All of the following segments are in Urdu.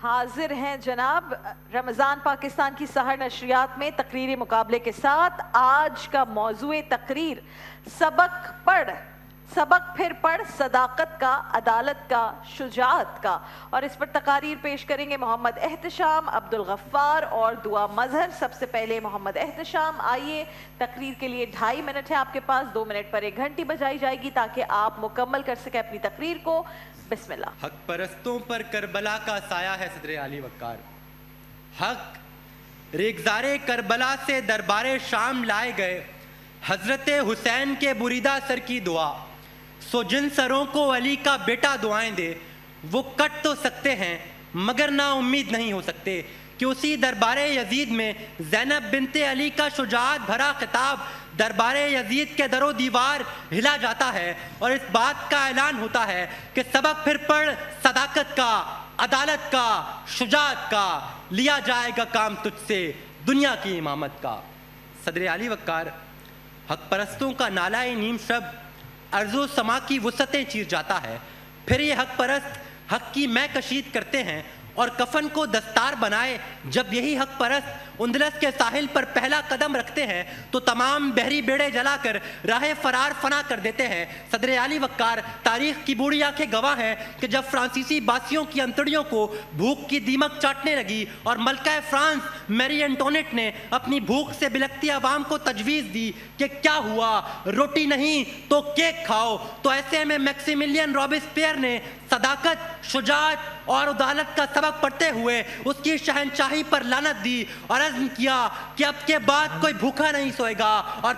حاضر ہیں جناب رمضان پاکستان کی سحر نشریات میں تقریری مقابلے کے ساتھ. آج کا موضوع تقریر سبق پھر پڑھ، صداقت کا، عدالت کا، شجاعت کا، اور اس پر تقاریر پیش کریں گے محمد احتشام، عبدالغفار اور دعا مظہر. سب سے پہلے محمد احتشام آئیے. تقریر کے لیے 2.5 منٹ ہے آپ کے پاس. 2 منٹ پر 1 گھنٹی بجائی جائے گی تاکہ آپ مکمل کر سکیں اپنی تقریر کو. بسم اللہ. حق پرستوں پر کربلا کا سایہ ہے صدر علی وقار. حق ریگزار کربلا سے دربار شام لائے گئے حضرت حسین کے بریدہ سر کی دعا. سو جن سروں کو علی کا بیٹا دعائیں دے، وہ کٹ تو سکتے ہیں مگر نا امید نہیں ہو سکتے. کہ اسی دربار یزید میں زینب بنت علی کا شجاعت بھرا خطاب دربار یزید کے در و دیوار ہلا جاتا ہے، اور اس بات کا اعلان ہوتا ہے کہ سبق پھر پڑھ، صداقت کا، عدالت کا، شجاعت کا، لیا جائے گا کام تجھ سے دنیا کی امامت کا. صدر علی وقار، حق پرستوں کا نالہ نیم شب ارض و سما کی وسعتیں چیر جاتا ہے. پھر یہ حق پرست حق کی میں کشید کرتے ہیں اور کفن کو دستار بنائے. جب یہی حق پرست اندلس کے ساحل پر پہلا قدم رکھتے ہیں تو تمام بحری بیڑے جلا کر راہ فرار فنا کر دیتے ہیں. صدر علی وقار، تاریخ کی بوڑھی آنکھیں گواہ ہیں کہ جب فرانسیسی باسیوں کی انتڑیوں کو بھوک کی دیمک چاٹنے لگی اور ملکہ فرانس میری انٹونیٹ نے اپنی بھوک سے بلکتی عوام کو تجویز دی کہ کیا ہوا، روٹی نہیں تو کیک کھاؤ، تو ایسے میں میکسیملین رابسپیئر نے صداقت، شجاعت اور عدالت کا سبق پڑھتے ہوئے اس کی شہنشاہی پر لعنت دی اور عزم کیا کہ اب کے بعد کوئی بھوکا نہیں سوئے گا. اور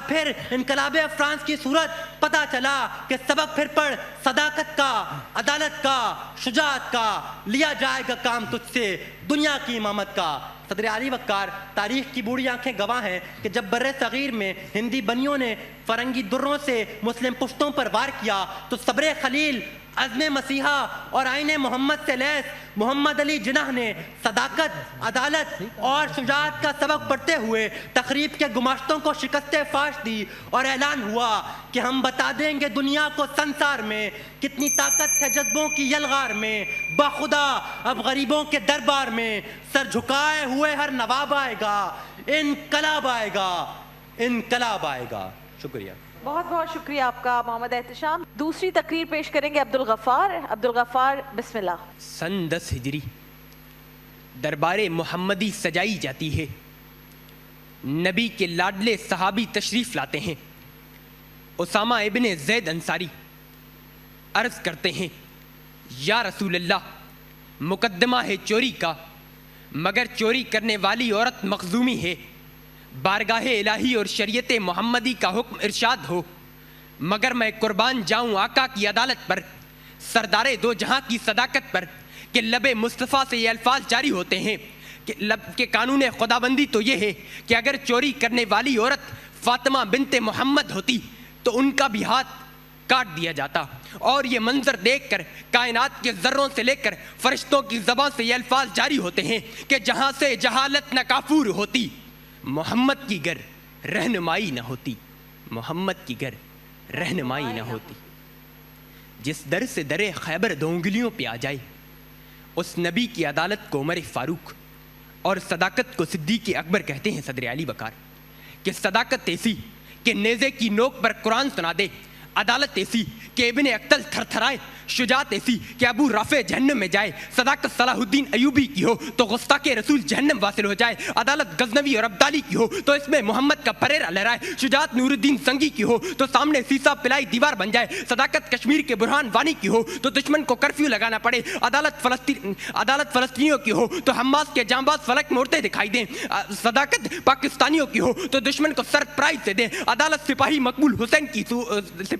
پھر انقلاب فرانس کی صورت پتہ چلا کہ سبق پھر پڑھ، صداقت کا، عدالت کا، شجاعت کا، لیا جائے گا کام تجھ سے دنیا کی امامت کا. صدر علی وقار، تاریخ کی بوڑھی آنکھیں گواہ ہیں کہ جب بر صغیر میں ہندی بنیوں نے فرنگی دروں سے مسلم پشتوں پر وار کیا تو صبر خلیل، عزم مسیحا اور آئین محمد سے لیس محمد علی جناح نے صداقت، عدالت اور شجاعت کا سبق پڑھتے ہوئے تخریب کے گماشتوں کو شکست فاش دی، اور اعلان ہوا کہ ہم بتا دیں گے دنیا کو سنسار میں کتنی طاقت ہے جذبوں کی یلغار میں. بخدا اب غریبوں کے دربار میں سر جھکائے ہوئے ہر نواب آئے گا، انقلاب آئے گا، انقلاب آئے گا. شکریہ. بہت بہت شکریہ آپ کا محمد احتشام. دوسری تقریر پیش کریں گے عبدالغفار. عبدالغفار، بسم اللہ. سن 10 ہجری دربار محمدی سجائی جاتی ہے. نبی کے لاڈلے صحابی تشریف لاتے ہیں. اسامہ ابن زید انصاری عرض کرتے ہیں، یا رسول اللہ، مقدمہ ہے چوری کا، مگر چوری کرنے والی عورت مخزومی ہے. بارگاہ الہی اور شریعت محمدی کا حکم ارشاد ہو، مگر میں قربان جاؤں آقا کی عدالت پر، سردار دو جہاں کی صداقت پر، کہ لب مصطفیٰ سے یہ الفاظ جاری ہوتے ہیں کہ قانون خداوندی تو یہ ہے کہ اگر چوری کرنے والی عورت فاطمہ بنت محمد ہوتی تو ان کا بھی ہاتھ کاٹ دیا جاتا. اور یہ منظر دیکھ کر کائنات کے ذروں سے لے کر فرشتوں کی زبان سے یہ الفاظ جاری ہوتے ہیں کہ جہاں سے جہالت نہ کافور ہوتی، محمد کی گر رہنمائی نہ ہوتی، محمد کی گر رہنمائی نہ ہوتی. جس در سے در خیبر 2 انگلیوں پہ آ جائے، اس نبی کی عدالت کو عمر فاروق اور صداقت کو صدیق اکبر کہتے ہیں. صدر علی وقار، کہ صداقت ایسی کہ نیزے کی نوک پر قرآن سنا دے، عدالت ایسی کہ ابن اقتل تھر تھرائے، شجاعت ایسی کہ ابو رافع جہنم میں جائے، صداقت صلاح الدین ایوبی کی ہو تو گستاخ رسول جہنم واصل ہو جائے، عدالت غزنوی اور عبدالی کی ہو تو اس میں محمد کا پریرا لہرائے، شجاعت نور الدین سنگی کی ہو تو سامنے سیسا پلائی دیوار بن جائے، صداقت کشمیر کے برہان وانی کی ہو تو دشمن کو کرفیو لگانا پڑے، عدالت فلسطینیوں کی ہو تو حماس کے جانباز فلک موڑتے دکھائی دیں، صداقت پاکستانیوں کی ہو تو دشمن کو سرپرائز سے دیں، عدالت سپاہی مقبول حسین کی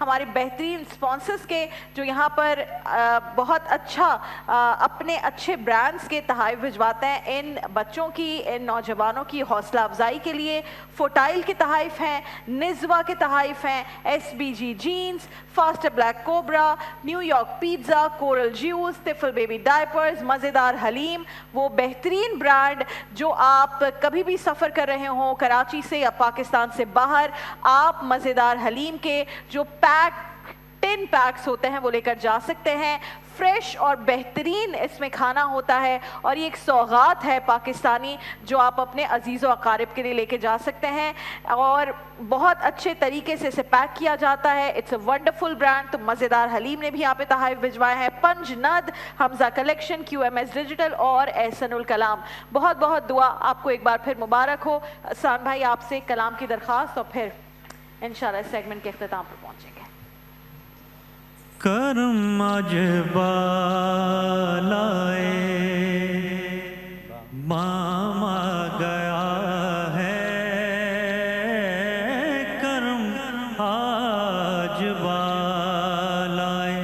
ہمارے بہترین اسپانسرز کے جو یہاں پر بہت اچھا اپنے اچھے برانڈز کے تحائف بھجواتے ہیں ان بچوں کی، ان نوجوانوں کی حوصلہ افزائی کے لیے۔ فوٹائل کے تحائف ہیں، نزوا کے تحائف ہیں، SBG jeans, Faster Black Cobra, New York pizza, Coral جیوز، طفل بیبی ڈائپرز، مزیدار حلیم، وہ بہترین برانڈ جو آپ کبھی بھی سفر کر رہے ہوں کراچی سے یا پاکستان سے باہر، آپ مزیدار حلیم کے جو ٹن پیکس ہوتے ہیں وہ لے کر جا سکتے ہیں۔ فریش اور بہترین اس میں کھانا ہوتا ہے اور یہ ایک سوغات ہے پاکستانی جو آپ اپنے عزیز و اقارب کے لیے لے کے جا سکتے ہیں اور بہت اچھے طریقے سے اسے پیک کیا جاتا ہے۔ It's a wonderful brand. تو مزیدار حلیم نے بھی یہاں پہ تحائف بھجوائے ہیں، پنج ند، حمزہ کلیکشن، QMS ڈیجیٹل اور احسن الکلام۔ بہت بہت دعا آپ کو ایک بار پھر مبارک ہو۔ حسان بھائی آپ سے کلام کی درخواست اور پھر انشاءاللہ اس سیگمنٹ کے اختتام پر پہنچیں گے۔ کرم آج بالائے ماما گیا ہے، کرم آج بالائے